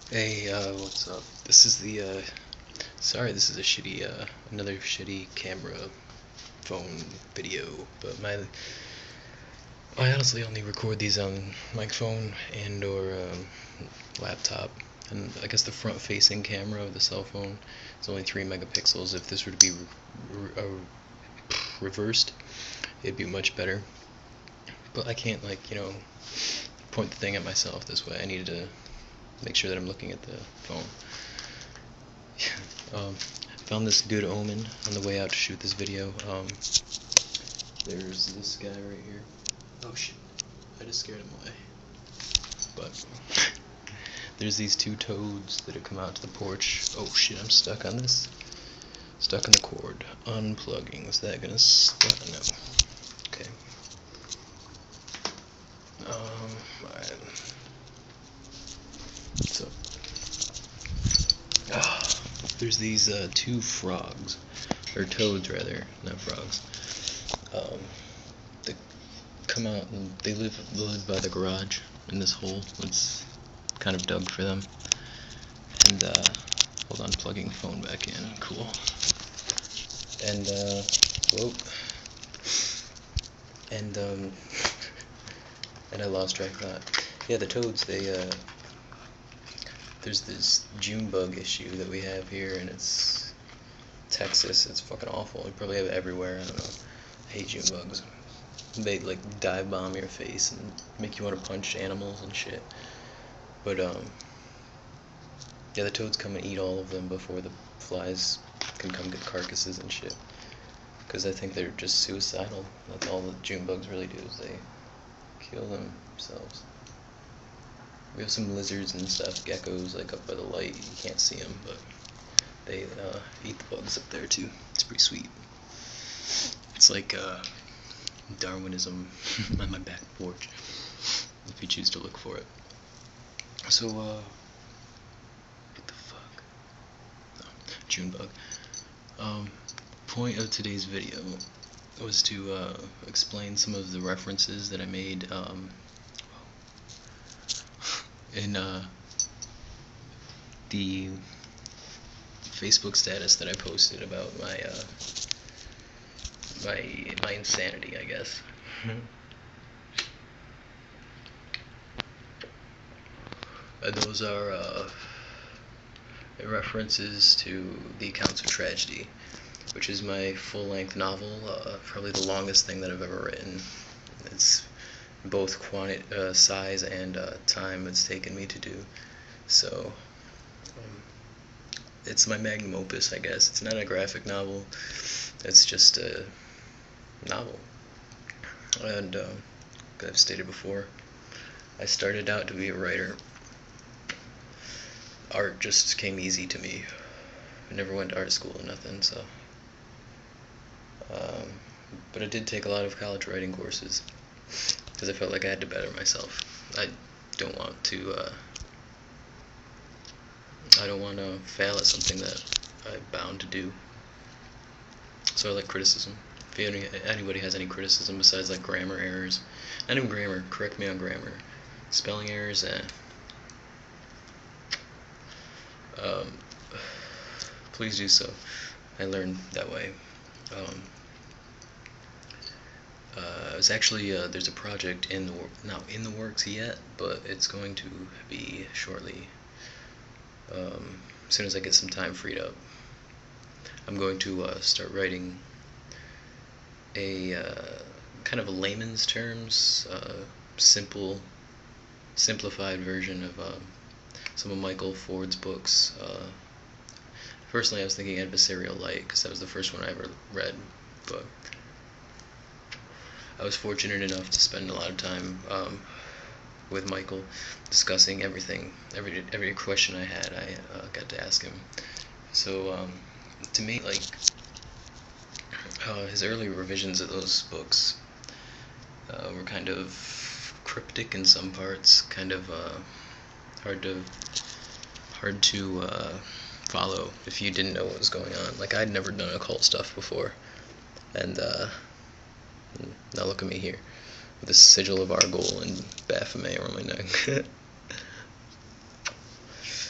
Hey, what's up? This is the, sorry, this is a shitty, another shitty camera, phone, video, but I honestly only record these on my phone and or, laptop, and I guess the front-facing camera of the cell phone is only 3 megapixels. If this were to be reversed, it'd be much better, but I can't, like, point the thing at myself this way. I needed to make sure that I'm looking at the phone. Found this good omen on the way out to shoot this video. There's this guy right here. Oh shit, I just scared him away. But there's these two toads that have come out to the porch. Oh shit, I'm stuck on this. Stuck in the cord. Unplugging. Is that gonna stop? No. Okay. Alright. So, there's these two frogs, or toads rather, not frogs. They come out and they live by the garage in this hole that's kind of dug for them. And hold on, plugging phone back in. Cool. And whoa. And and I lost track of that. Yeah, the toads. There's this June bug issue that we have here, and it's Texas. It's fucking awful. We probably have it everywhere. I don't know. I hate June bugs. They like dive bomb your face and make you want to punch animals and shit. But yeah, the toads come and eat all of them before the flies can come get carcasses and shit. Because I think they're just suicidal. That's all the June bugs really do, is they kill themselves. We have some lizards and stuff, geckos, like up by the light. You can't see them, but they eat the bugs up there too. It's pretty sweet. It's like Darwinism on my back porch, if you choose to look for it. So, what the fuck? Oh, June bug. Point of today's video was to explain some of the references that I made in the Facebook status that I posted about my insanity, I guess. Those are references to The Accounts of Tragedy, which is my full-length novel, probably the longest thing that I've ever written. It's both size and time it's taken me to do. So, it's my magnum opus, I guess. It's not a graphic novel. It's just a novel. And I've stated before, I started out to be a writer. Art just came easy to me. I never went to art school or nothing, so. But I did take a lot of college writing courses because I felt like I had to better myself. I don't want to fail at something that I'm bound to do. So I like criticism. If anybody has any criticism besides like grammar errors, not even grammar, correct me on grammar. Spelling errors, please do so. I learned that way. It's actually there's a project not in the works yet, but it's going to be shortly. As soon as I get some time freed up, I'm going to start writing a kind of a layman's terms, simplified version of some of Michael Ford's books. Personally, I was thinking Adversarial Light because that was the first one I ever read, but I was fortunate enough to spend a lot of time with Michael discussing everything, every question I had, I got to ask him. So to me, like, his early revisions of those books were kind of cryptic in some parts, kind of hard to follow if you didn't know what was going on. Like, I'd never done occult stuff before, and now look at me here with a sigil of Argol and Baphomet around my neck.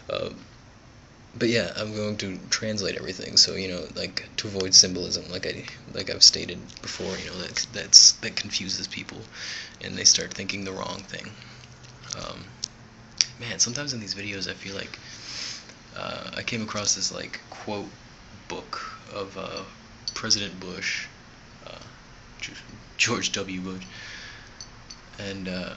But yeah, I'm going to translate everything. So like to avoid symbolism, like I've stated before, that confuses people, and they start thinking the wrong thing. Man, sometimes in these videos I feel like I came across this like quote book of President Bush, uh, George W. Bush, and they're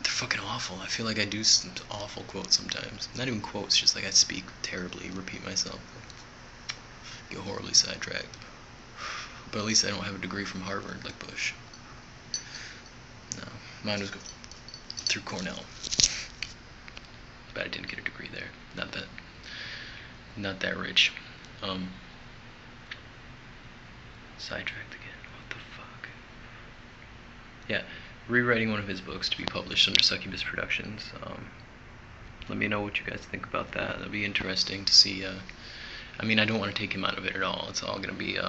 fucking awful. I feel like I do some awful quotes sometimes. Not even quotes, just like I speak terribly, repeat myself, get horribly sidetracked. But at least I don't have a degree from Harvard like Bush. No, mine was through Cornell, but I didn't get a degree there. Not that rich. Sidetracked again. What the fuck? Yeah, rewriting one of his books to be published under Succubus Productions. Let me know what you guys think about that. That'd be interesting to see. I mean, I don't want to take him out of it at all. It's all gonna be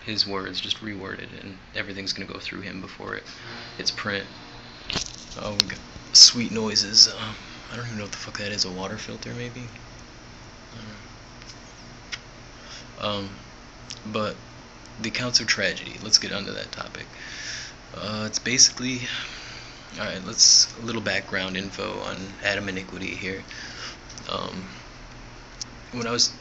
his words just reworded, and everything's gonna go through him before it's print. Oh, we got sweet noises. I don't even know what the fuck that is. A water filter, maybe? But the accounts of tragedy. Let's get onto that topic. It's basically, alright, a little background info on Adam Iniquity here. When I was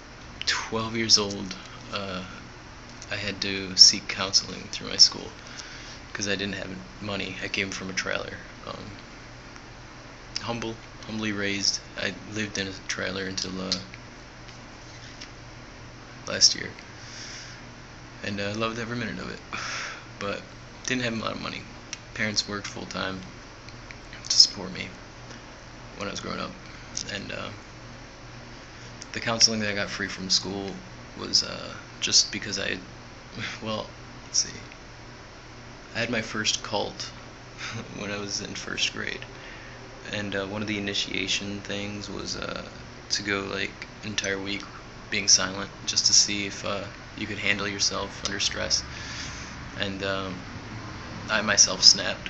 12 years old, I had to seek counseling through my school because I didn't have money. I came from a trailer. Humbly raised. I lived in a trailer until last year, and I loved every minute of it, but didn't have a lot of money. Parents worked full time to support me when I was growing up, and the counseling that I got free from school was just because well, let's see, I had my first cult when I was in first grade, and one of the initiation things was to go like an entire week being silent, just to see if you could handle yourself under stress. And I myself snapped,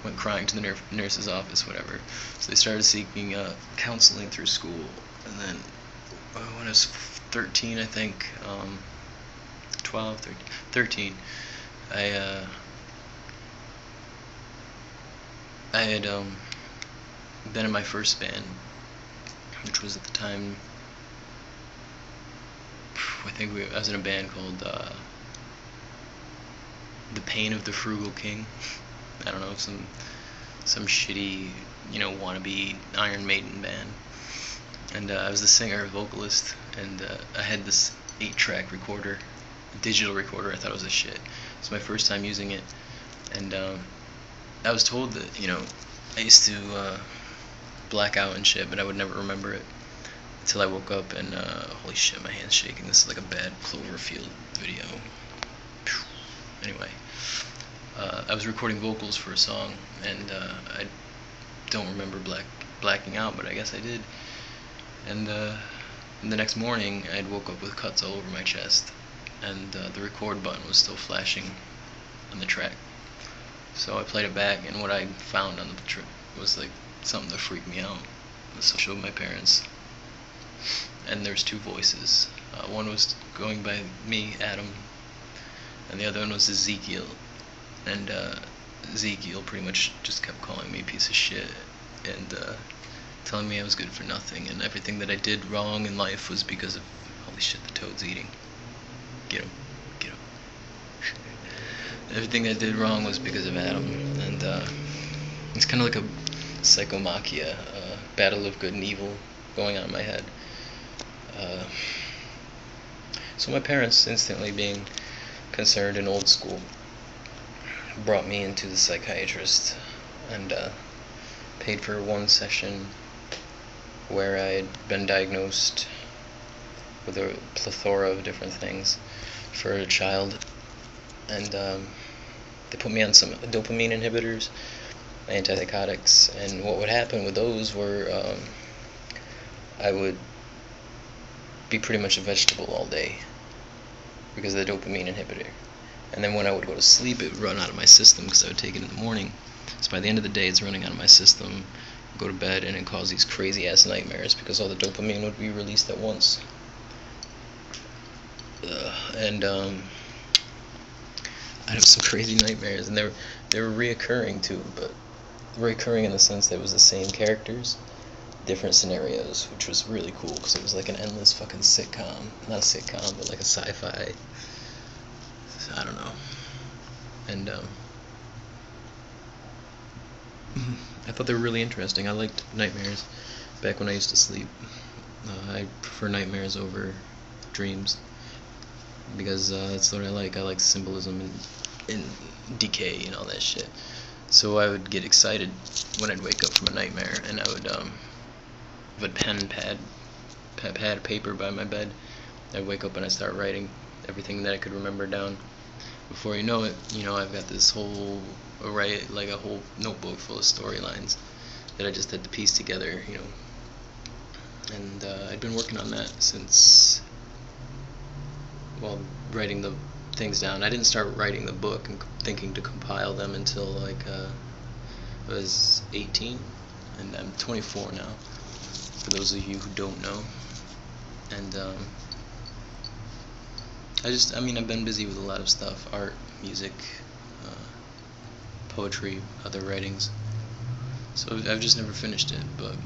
went crying to the nurse's office, whatever. So they started seeking counseling through school, and then when I was 13, I think, 12, 13, I had been in my first band, which was at the time, I think I was in a band called The Pain of the Frugal King. I don't know, some shitty, wannabe Iron Maiden band. And I was the singer, vocalist, and I had this 8-track recorder, digital recorder. I thought it was a shit. It's my first time using it, and I was told that, I used to black out and shit, but I would never remember it until I woke up and, holy shit, my hand's shaking. This is like a bad Cloverfield video. Anyway, I was recording vocals for a song, and I don't remember blacking out, but I guess I did. And the next morning, I had woke up with cuts all over my chest, and the record button was still flashing on the track. So I played it back, and what I found on the track was like something that freaked me out. So I showed my parents, and there's two voices. One was going by me, Adam, and the other one was Ezekiel. And Ezekiel pretty much just kept calling me a piece of shit, and telling me I was good for nothing, and everything that I did wrong in life was because of, holy shit, the toad's eating. Get him. Everything I did wrong was because of Adam, and it's kind of like a psychomachia, battle of good and evil going on in my head. So my parents, instantly being concerned and old school, brought me into the psychiatrist, and paid for one session where I had been diagnosed with a plethora of different things for a child. And they put me on some dopamine inhibitors, antipsychotics, and what would happen with those were I would be pretty much a vegetable all day because of the dopamine inhibitor. And then when I would go to sleep, it would run out of my system because I would take it in the morning. So by the end of the day, it's running out of my system. Go to bed, and it causes these crazy ass nightmares because all the dopamine would be released at once. And I'd have some crazy nightmares, and they were reoccurring too, but reoccurring in the sense that it was the same characters, different scenarios, which was really cool because it was like an endless fucking sitcom. Not a sitcom, but like a sci-fi. I don't know. And I thought they were really interesting. I liked nightmares back when I used to sleep. I prefer nightmares over dreams because that's what I like. I like symbolism and decay and all that shit. So I would get excited when I'd wake up from a nightmare, and I would have a pen, pad, paper by my bed. I'd wake up and I'd start writing everything that I could remember down. Before you know it, I've got this whole array, like a whole notebook full of storylines that I just had to piece together, And I'd been working on that since, well, writing the things down. I didn't start writing the book and thinking to compile them until like I was 18, and I'm 24 now, for those of you who don't know. And I've been busy with a lot of stuff: art, music, poetry, other writings. So I've just never finished it, but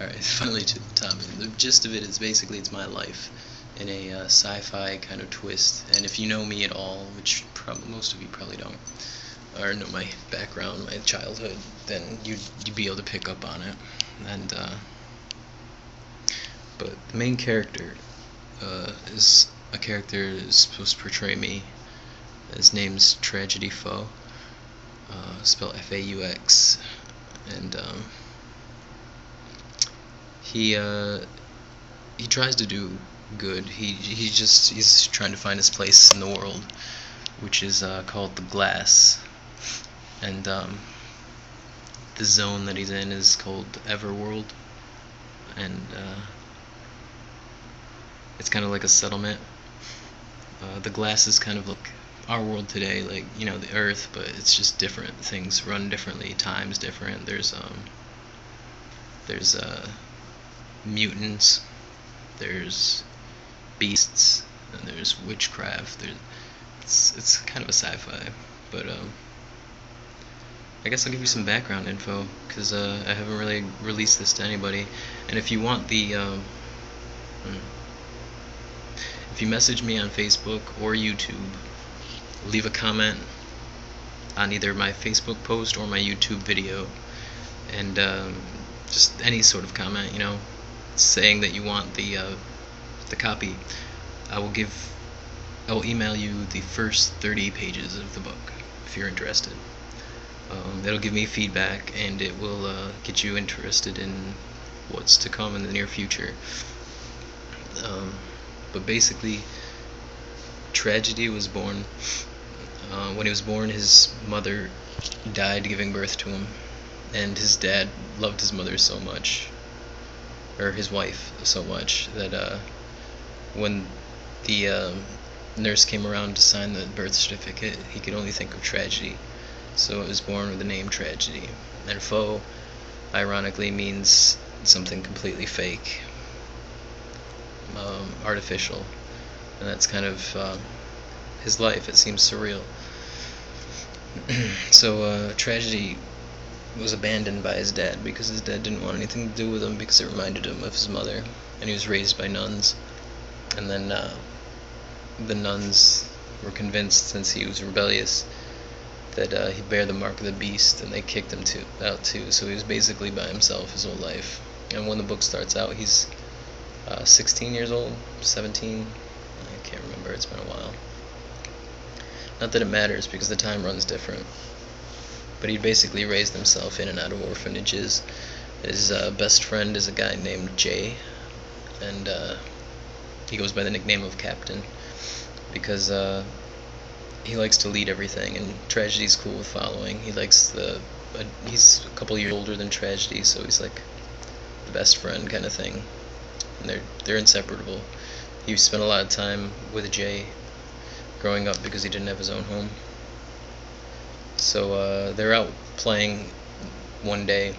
alright, finally to the topic. The gist of it is basically it's my life in a sci-fi kind of twist. And if you know me at all, which most of you probably don't, or know my background, my childhood, then you'd be able to pick up on it. And but the main character is a character that is supposed to portray me. His name's Tragedy Foe, spelled F-A-U-X, and he tries to do good. He's trying to find his place in the world, which is called the Glass, and the zone that he's in is called Everworld, and it's kind of like a settlement. The Glass is kind of like our world today, like the Earth, but it's just different. Things run differently, time's different. There's mutants, there's beasts, and there's witchcraft. It's kind of a sci-fi, but I guess I'll give you some background info because I haven't really released this to anybody. And if you want if you message me on Facebook or YouTube, leave a comment on either my Facebook post or my YouTube video, and just any sort of comment, saying that you want the copy. I will email you the first 30 pages of the book if you're interested. It'll give me feedback, and it will get you interested in what's to come in the near future. But basically, Tragedy was born. When he was born, his mother died giving birth to him, and his dad loved his mother so much, or his wife so much, that when the nurse came around to sign the birth certificate, he could only think of Tragedy, so it was born with the name Tragedy. And Foe, ironically, means something completely fake, artificial, and that's kind of his life. It seems surreal. So Tragedy was abandoned by his dad because his dad didn't want anything to do with him because it reminded him of his mother, and he was raised by nuns. And then the nuns were convinced, since he was rebellious, that he'd bear the mark of the beast, and they kicked him out too. So he was basically by himself his whole life. And when the book starts out, he's 16 years old, 17, I can't remember, it's been a while. Not that it matters, because the time runs different. But he basically raised himself in and out of orphanages. His best friend is a guy named Jay, and he goes by the nickname of Captain, because he likes to lead everything, and Tragedy's cool with following. He's a couple years older than Tragedy, so he's like the best friend kind of thing, and they're inseparable. He spent a lot of time with Jay growing up because he didn't have his own home, So they're out playing one day.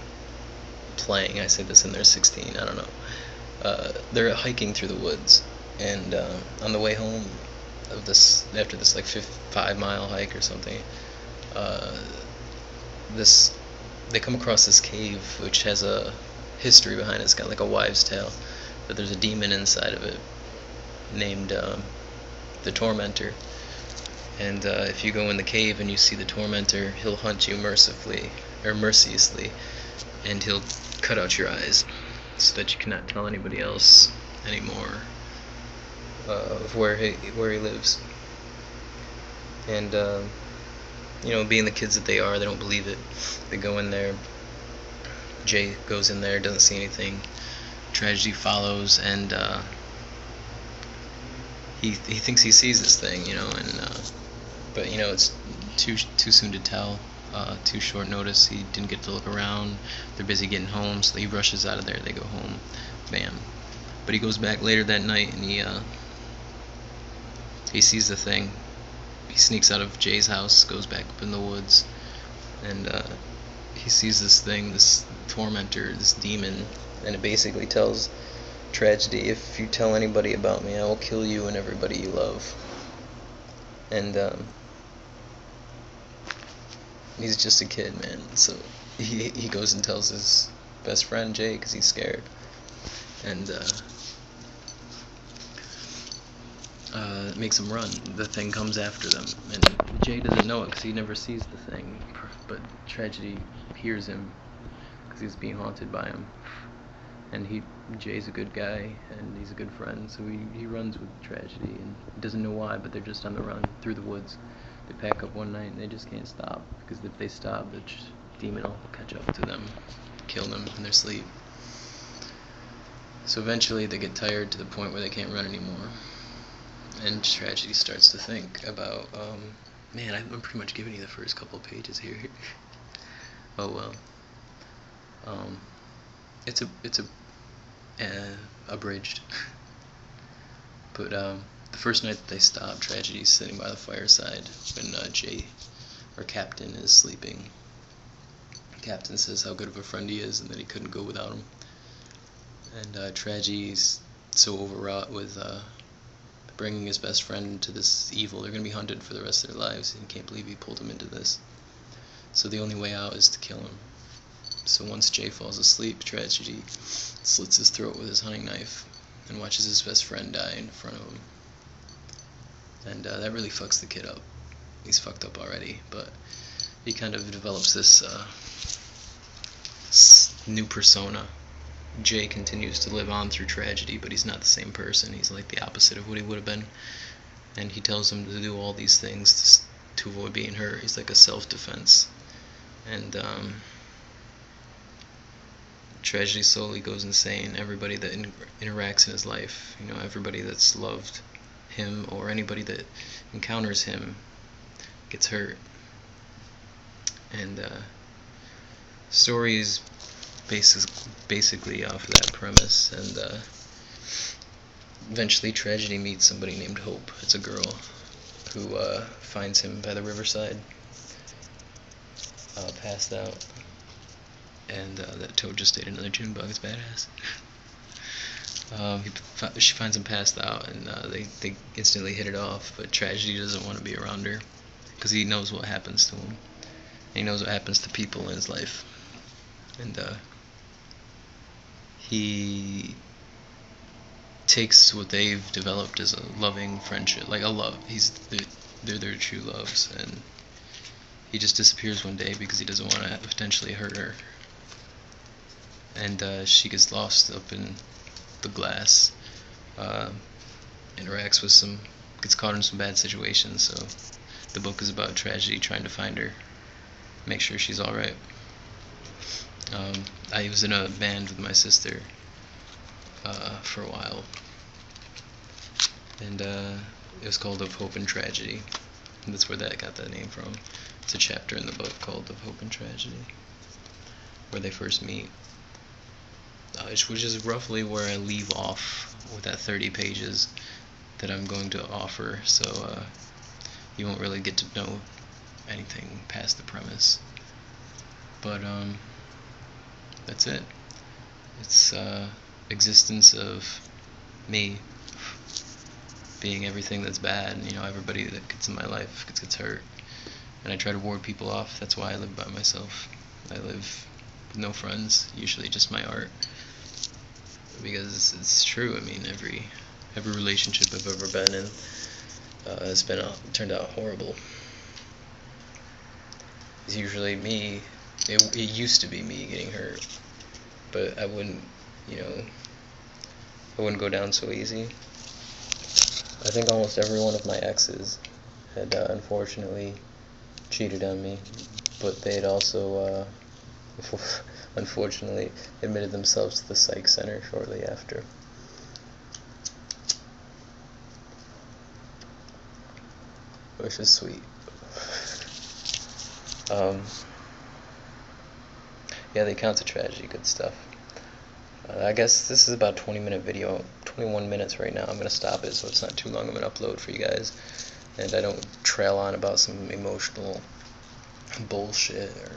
Playing, I say this, and they're 16. I don't know. They're hiking through the woods, and on the way home of this, after this like 5 mile hike or something, uh, this they come across this cave which has a history behind it. It's got like a wives' tale that there's a demon inside of it named the Tormentor. And if you go in the cave and you see the Tormentor, he'll hunt you mercilessly, and he'll cut out your eyes so that you cannot tell anybody else anymore of where he lives. And being the kids that they are, they don't believe it. They go in there. Jay goes in there, doesn't see anything. Tragedy follows, and he thinks he sees this thing, but it's too soon to tell. Too short notice. He didn't get to look around. They're busy getting home, so he rushes out of there. They go home. Bam. But he goes back later that night, and he sees the thing. He sneaks out of Jay's house, goes back up in the woods, and he sees this thing, this tormentor, this demon, and it basically tells Tragedy, if you tell anybody about me, I will kill you and everybody you love. And he's just a kid, man. So he goes and tells his best friend Jay because he's scared, and it makes him run. The thing comes after them, and Jay doesn't know it because he never sees the thing, but Tragedy hears him because he's being haunted by him. And Jay's a good guy, and he's a good friend, so he runs with Tragedy, and he doesn't know why, but they're just on the run through the woods. They pack up one night, and they just can't stop, because if they stop, the demon will catch up to them, kill them in their sleep. So eventually they get tired to the point where they can't run anymore, and Tragedy starts to think about, man, I'm pretty much giving you the first couple of pages here. Oh well. It's abridged. But the first night that they stop, Tragedy's sitting by the fireside when Jay, or Captain, is sleeping. Captain says how good of a friend he is and that he couldn't go without him. And Tragedy's so overwrought with bringing his best friend into this evil. They're going to be hunted for the rest of their lives, and he can't believe he pulled him into this. So the only way out is to kill him. So once Jay falls asleep, Tragedy slits his throat with his hunting knife and watches his best friend die in front of him. And that really fucks the kid up. He's fucked up already, but he kind of develops this new persona. Jay continues to live on through Tragedy, but he's not the same person. He's like the opposite of what he would have been. And he tells him to do all these things to avoid being hurt. He's like a self-defense. And Tragedy slowly goes insane. Everybody that interacts in his life, everybody that's loved him or anybody that encounters him gets hurt. And stories basically off of that premise. And eventually Tragedy meets somebody named Hope. It's a girl who finds him by the riverside, passed out. And that toad just ate another June bug. It's badass. She finds him passed out, and they instantly hit it off. But Tragedy doesn't want to be around her because he knows what happens to him. And he knows what happens to people in his life. And he takes what they've developed as a loving friendship, like a love. They're their true loves, and he just disappears one day because he doesn't want to potentially hurt her. And she gets lost up in the glass, gets caught in some bad situations. So the book is about Tragedy trying to find her, make sure she's alright. I was in a band with my sister for a while, and it was called Of Hope and Tragedy, and that's where that got that name from. It's a chapter in the book called Of Hope and Tragedy, where they first meet. Which is roughly where I leave off with that 30 pages that I'm going to offer, so you won't really get to know anything past the premise. But that's it. It's existence of me being everything that's bad, and everybody that gets in my life gets hurt, and I try to ward people off. That's why I live by myself. I live with no friends, usually just my art, because it's true. I mean, every relationship I've ever been in has turned out horrible. It's usually me. It used to be me getting hurt, but I wouldn't go down so easy. I think almost every one of my exes had unfortunately cheated on me, but they had also unfortunately admitted themselves to the psych center shortly after. Which is sweet. Yeah, the accounts of tragedy, good stuff. I guess this is about a 20-minute video, 21 minutes right now. I'm going to stop it so it's not too long of an upload for you guys, and I don't trail on about some emotional bullshit or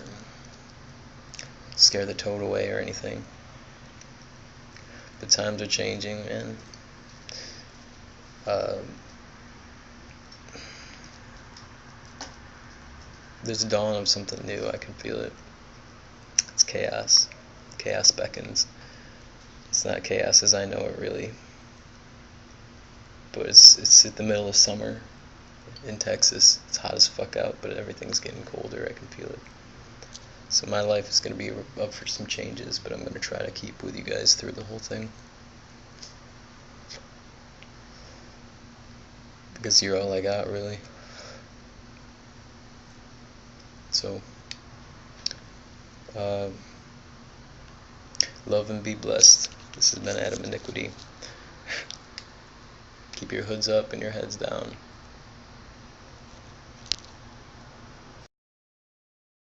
scare the toad away or anything. The times are changing, man. There's a dawn of something new. I can feel it. It's chaos. Chaos beckons. It's not chaos as I know it, really, but it's at the middle of summer in Texas. It's hot as fuck out, but everything's getting colder. I can feel it. So my life is going to be up for some changes, but I'm going to try to keep with you guys through the whole thing, because you're all I got, really. So love and be blessed. This has been Adam Iniquity. Keep your hoods up and your heads down.